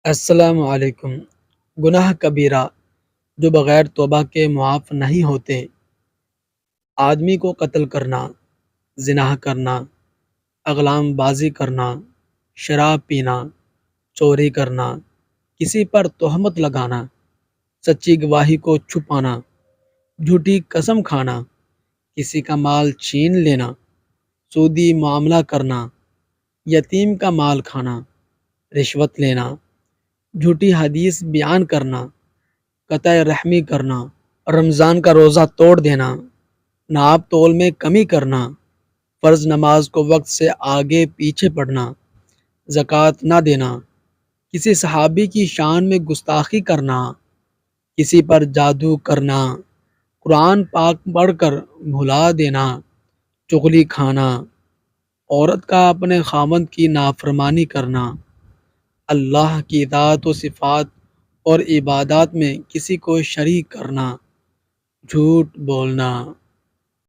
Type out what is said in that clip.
السلام علیکم۔ گناہ کبیرہ جو بغیر توبہ کے معاف نہیں ہوتے، آدمی کو قتل کرنا، زنا کرنا، اغلام بازی کرنا، شراب پینا، چوری کرنا، کسی پر تہمت لگانا، سچی گواہی کو چھپانا، جھوٹی قسم کھانا، کسی کا مال چھین لینا، سودی معاملہ کرنا، یتیم کا مال کھانا، رشوت لینا، جھوٹی حدیث بیان کرنا، قطع رحمی کرنا، رمضان کا روزہ توڑ دینا، ناپ تول میں کمی کرنا، فرض نماز کو وقت سے آگے پیچھے پڑھنا، زکوٰۃ نہ دینا، کسی صحابی کی شان میں گستاخی کرنا، کسی پر جادو کرنا، قرآن پاک پڑھ کر بھلا دینا، چغلی کھانا، عورت کا اپنے خاوند کی نافرمانی کرنا، اللہ کی ذات و صفات اور عبادات میں کسی کو شریک کرنا، جھوٹ بولنا۔